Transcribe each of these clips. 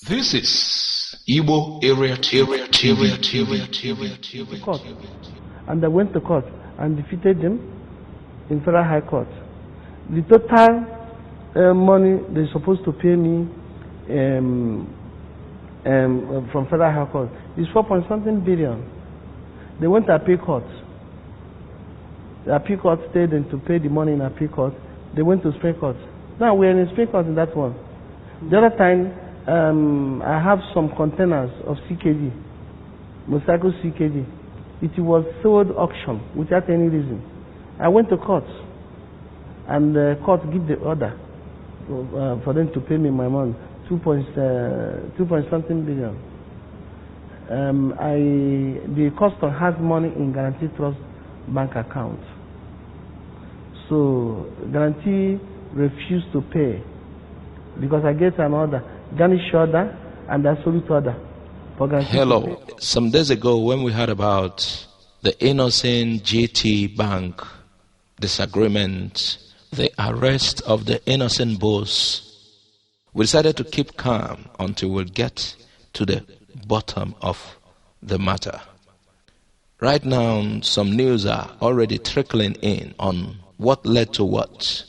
This is Igbo Area TV. Court. And I went to court and defeated them in Federal High Court. The total money they're supposed to pay me from Federal High Court is 4.something billion. They went to appeal court. The appeal court stayed in to pay the money in appeal court. They went to Supreme Court. Now we're in Supreme Court in that one. The other time, I have some containers of CKD, motorcycle CKD. It was sold auction without any reason. I went to court, and the court gave the order for them to pay me my money, 2.something billion. The customer has money in Guarantee Trust bank account. So Guarantee refused to pay because I get an order, garnish order and absolute order. Hello. Some days ago when we heard about the Innoson GTbank disagreement, the arrest of the Innoson boss, we decided to keep calm until we get to the bottom of the matter. Right now, some news are already trickling in on what led to what.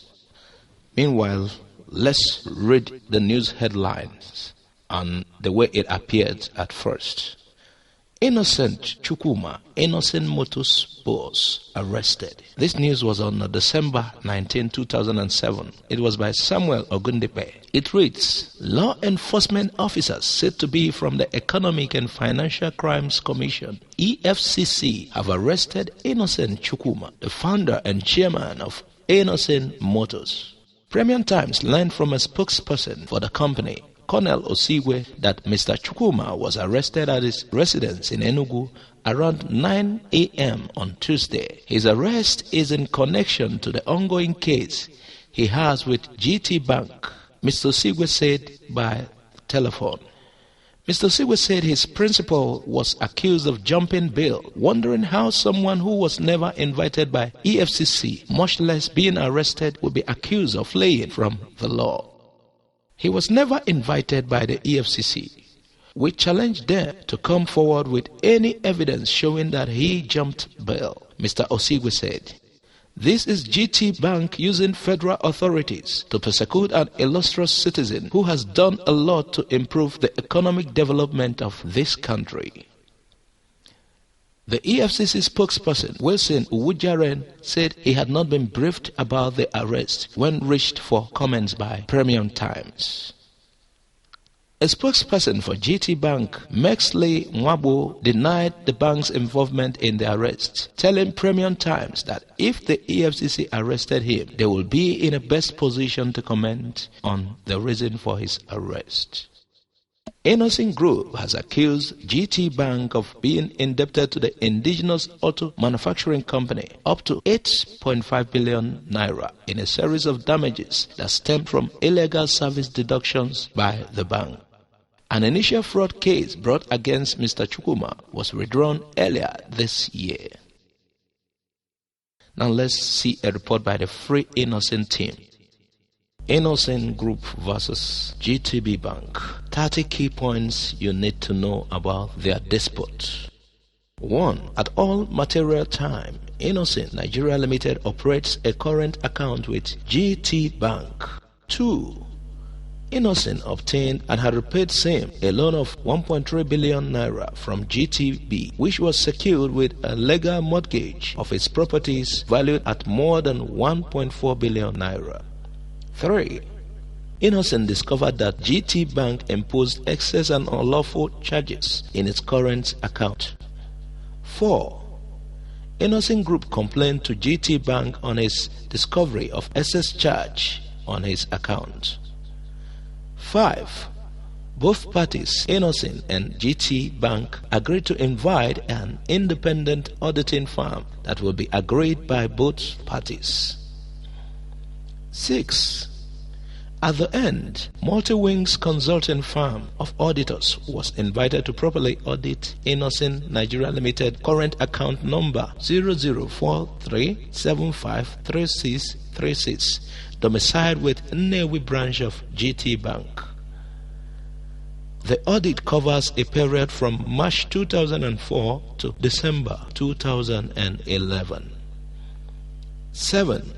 Meanwhile, let's read the news headlines and the way it appeared at first. Innocent Chukwuma, Innoson Motors boss, arrested. This news was on December 19, 2007. It was by Samuel Ogundipe. It reads, law enforcement officers said to be from the Economic and Financial Crimes Commission, EFCC, have arrested Innocent Chukwuma, the founder and chairman of Innoson Motors. Premium Times learned from a spokesperson for the company, Colonel Osigwe, that Mr. Chukwuma was arrested at his residence in Enugu around 9 a.m. on Tuesday. His arrest is in connection to the ongoing case he has with GTbank, Mr. Osigwe said by telephone. Mr. Osigwe said his principal was accused of jumping bail, wondering how someone who was never invited by EFCC, much less being arrested, would be accused of fleeing from the law. He was never invited by the EFCC. We challenged them to come forward with any evidence showing that he jumped bail, Mr. Osigwe said. This is GTbank using federal authorities to persecute an illustrious citizen who has done a lot to improve the economic development of this country. The EFCC spokesperson, Wilson Uwujaren, said he had not been briefed about the arrest when reached for comments by Premium Times. A spokesperson for GTbank, Mexley Mwabo, denied the bank's involvement in the arrest, telling Premium Times that if the EFCC arrested him, they will be in a best position to comment on the reason for his arrest. Innoson Group has accused GTbank of being indebted to the indigenous auto manufacturing company up to 8.5 billion naira in a series of damages that stem from illegal service deductions by the bank. An initial fraud case brought against Mr. Chukwuma was withdrawn earlier this year. Now let's see a report by the Free Innoson team. Innoson Group versus GTB Bank. 30 key points you need to know about their dispute. 1. At all material time, Innoson Nigeria Limited operates a current account with GT Bank. 2. Innoson obtained and had repaid same a loan of 1.3 billion naira from GTB, which was secured with a legal mortgage of its properties valued at more than 1.4 billion naira. 3. Innoson discovered that GTbank imposed excess and unlawful charges in its current account. 4. Innoson Group complained to GTbank on its discovery of excess charge on his account. 5. Both parties, Innoson and GTbank, agreed to invite an independent auditing firm that will be agreed by both parties. 6. At the end, Multi-Wings Consulting Firm of Auditors was invited to properly audit Innoson Nigeria Limited current account number 0043753636, domiciled with Nnewi branch of GT Bank. The audit covers a period from March 2004 to December 2011. 7.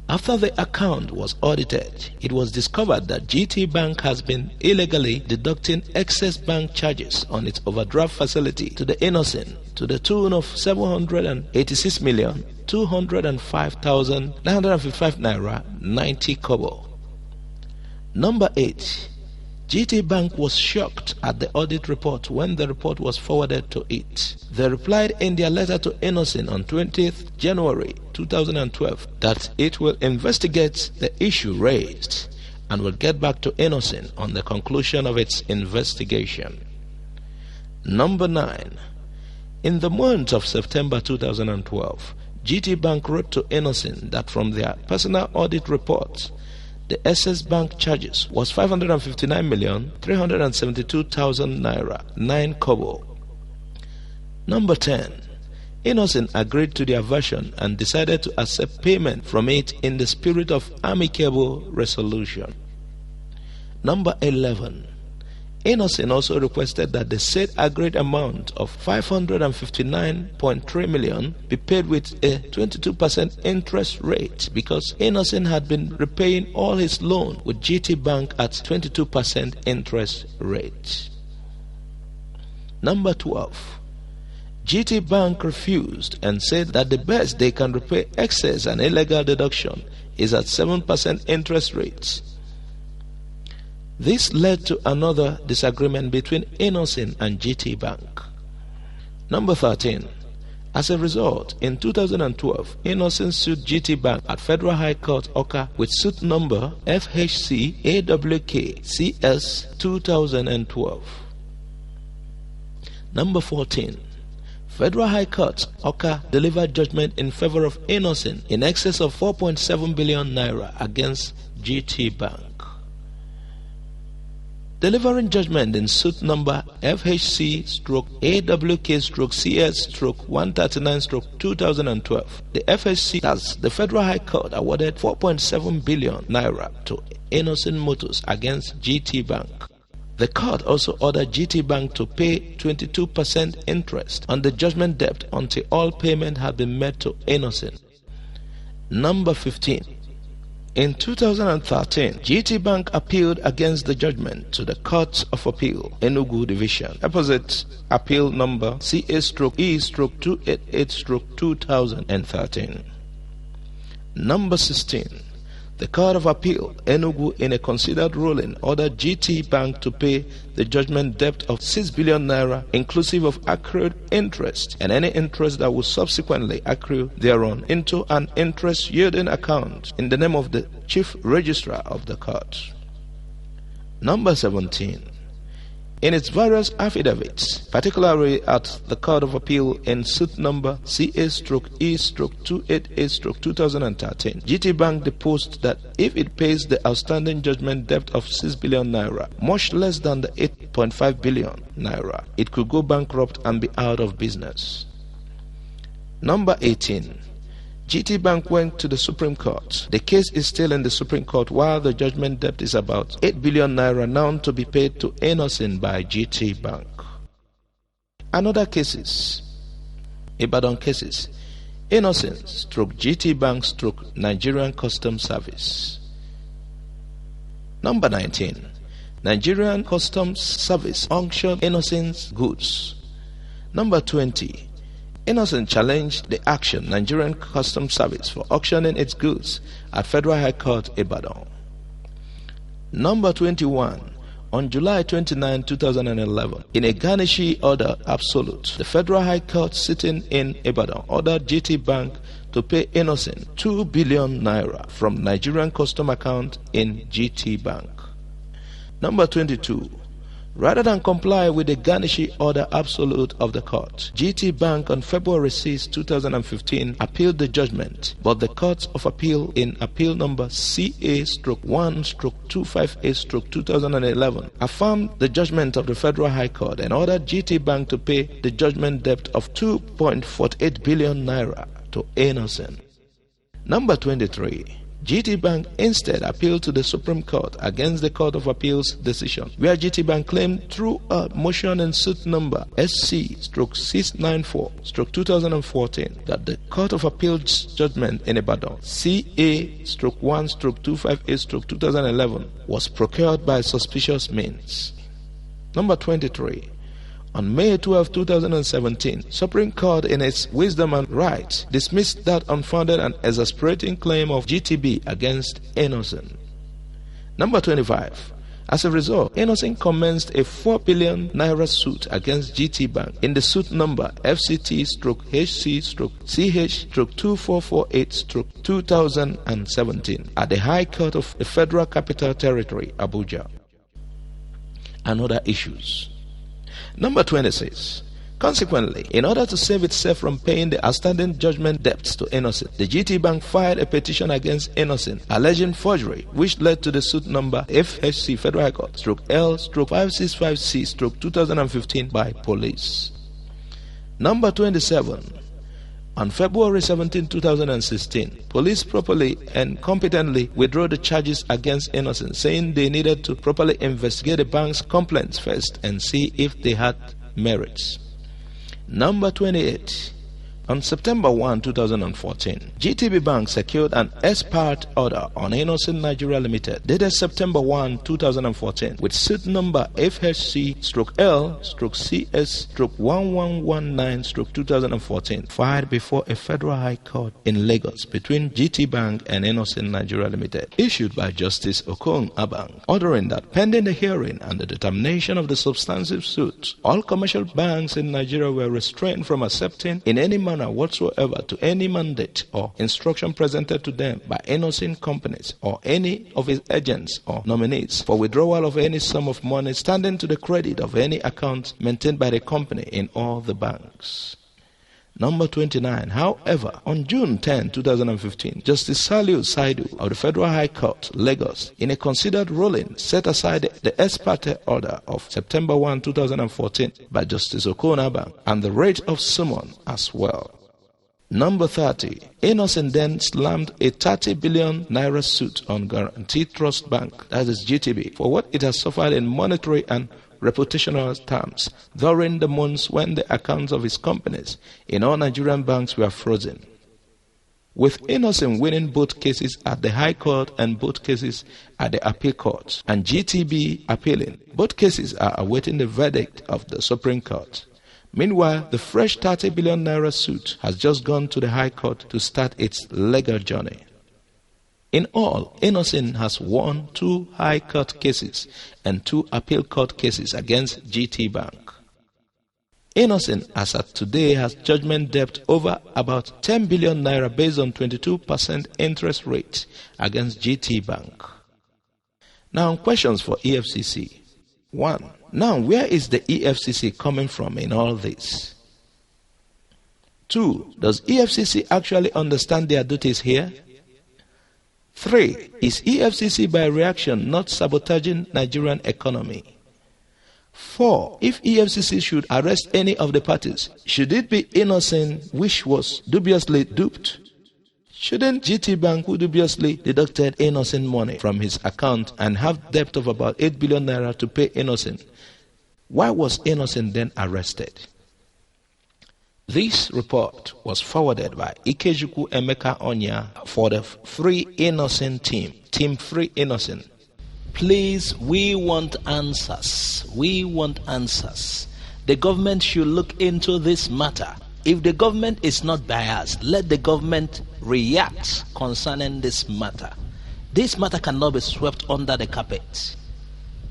After the account was audited, it was discovered that GTbank has been illegally deducting excess bank charges on its overdraft facility to the Innoson to the tune of 786,205,955 naira 90 kobo. Number 8. GTbank was shocked at the audit report when the report was forwarded to it. They replied in their letter to Innoson on 20th January 2012 that it will investigate the issue raised and will get back to Innoson on the conclusion of its investigation. Number 9. In the month of September 2012, GTbank wrote to Innoson that from their personal audit reports, the excess bank charges was 559,372,000 naira 9 kobo. Number 10. Innoson agreed to their version and decided to accept payment from it in the spirit of amicable resolution. Number 11. Innoson also requested that the said agreed amount of 559.3 million be paid with a 22% interest rate because Innoson had been repaying all his loan with GTbank at 22% interest rate. Number 12. GTbank refused and said that the best they can repay excess and illegal deduction is at 7% interest rates. This led to another disagreement between Innoson and GTbank. Number 13. As a result, in 2012, Innoson sued GTbank at Federal High Court, Oka, with suit number FHC AWK CS 2012. Number 14. Federal High Court, Oka, delivered judgment in favor of Innoson in excess of 4.7 billion naira against GTbank. Delivering judgment in suit number FHC/AWK/CS/139/2012, the FHC, as the Federal High Court, awarded 4.7 billion naira to Innoson Motors against GTbank. The court also ordered GTbank to pay 22% interest on the judgment debt until all payment had been made to Innoson. Number 15. In 2013, GTbank appealed against the judgment to the Court of Appeal, Enugu Division, opposite appeal number CA/E/288/2013. Number 16. The Court of Appeal, Enugu, in a considered ruling, ordered GTbank to pay the judgment debt of 6 billion naira, inclusive of accrued interest and any interest that will subsequently accrue thereon, into an interest-yielding account in the name of the Chief Registrar of the Court. Number 17. In its various affidavits, particularly at the Court of Appeal in suit number CA/E/288/2013, GTbank deposed that if it pays the outstanding judgment debt of 6 billion naira, much less than the 8.5 billion naira, it could go bankrupt and be out of business. Number 18. GTbank went to the Supreme Court. The case is still in the Supreme Court while the judgment debt is about 8 billion naira now to be paid to Innoson by GTbank. Another cases. Ibadan cases. Innoson/GTbank/Nigerian Customs Service. Number 19. Nigerian Customs Service auctioned Innoson's goods. Number 20. Innoson challenged the action Nigerian Customs Service for auctioning its goods at Federal High Court, Ibadan. Number 21. On July 29, 2011, in a garnishee order absolute, the Federal High Court sitting in Ibadan ordered GTbank to pay Innoson 2 billion naira from Nigerian custom account in GTbank. Number 22. Rather than comply with the garnishee order absolute of the court, GTbank on February 6, 2015 appealed the judgment, but the Court of Appeal in appeal number CA/1/258/2011 affirmed the judgment of the Federal High Court and ordered GTbank to pay the judgment debt of 2.48 billion naira to Innoson. Number 23. GTbank instead appealed to the Supreme Court against the Court of Appeal's decision, where GTbank claimed through a motion in suit number SC-694-2014 that the Court of Appeal's judgment in Ibadan, CA-1-258-2011, was procured by suspicious means. Number 23. On May 12, 2017, Supreme Court, in its wisdom and right, dismissed that unfounded and exasperating claim of GTB against Innoson. Number 25. As a result, Innoson commenced a 4 billion naira suit against GTbank in the suit number FCT-HC-CH-2448-2017 at the High Court of the Federal Capital Territory, Abuja. And other issues. Number 26. Consequently, in order to save itself from paying the outstanding judgment debts to Innoson, the GTbank filed a petition against Innoson alleging forgery, which led to the suit number FHC Federal High Court L/565C/2015 by police. Number 27. On February 17, 2016, police properly and competently withdrew the charges against Innoson, saying they needed to properly investigate the bank's complaints first and see if they had merits. Number 28. On September 1, 2014, GTB Bank secured an ex parte order on Innoson Nigeria Limited dated September 1, 2014 with suit number FHC-L/CS-1119/2014 filed before a federal high court in Lagos between GT Bank and Innoson Nigeria Limited, issued by Justice Okon Abang, ordering that pending the hearing and the determination of the substantive suit, all commercial banks in Nigeria were restrained from accepting in any manner whatsoever to any mandate or instruction presented to them by Innoson companies or any of its agents or nominees for withdrawal of any sum of money standing to the credit of any account maintained by the company in all the banks. Number 29. However, on June 10, 2015, Justice Saliu Saidu of the Federal High Court, Lagos, in a considered ruling, set aside the ex parte order of September 1, 2014 by Justice Okon Abang and the writ of summon as well. Number 30. Innoson then slammed a 30 billion naira suit on Guaranteed Trust Bank, that is GTB, for what it has suffered in monetary and reputational terms during the months when the accounts of its companies in all Nigerian banks were frozen. With Innoson winning both cases at the High Court and both cases at the Appeal Court, and GTB appealing, both cases are awaiting the verdict of the Supreme Court. Meanwhile, the fresh 30 billion naira suit has just gone to the High Court to start its legal journey. In all, Innoson has won 2 High Court cases and 2 Appeal Court cases against GT Bank. Innoson, as at today, has judgment debt over about 10 billion naira based on 22% interest rate against GT Bank. Now, questions for EFCC. 1. Now, where is the EFCC coming from in all this? 2. Does EFCC actually understand their duties here? 3. Is EFCC by reaction not sabotaging Nigerian economy? 4. If EFCC should arrest any of the parties, should it be Innoson which was dubiously duped? Shouldn't GT Bank, who dubiously deducted Innoson money from his account and have debt of about 8 billion naira to pay Innoson, why was Innoson then arrested? This report was forwarded by Ikejuku Emeka Onya for the Free Innoson team, Team Free Innoson. Please, we want answers. We want answers. The government should look into this matter. If the government is not biased, let the government react concerning this matter. This matter cannot be swept under the carpet.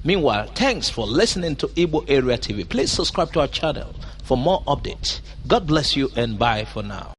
Meanwhile, thanks for listening to Igbo Area TV. Please subscribe to our channel for more updates. God bless you and bye for now.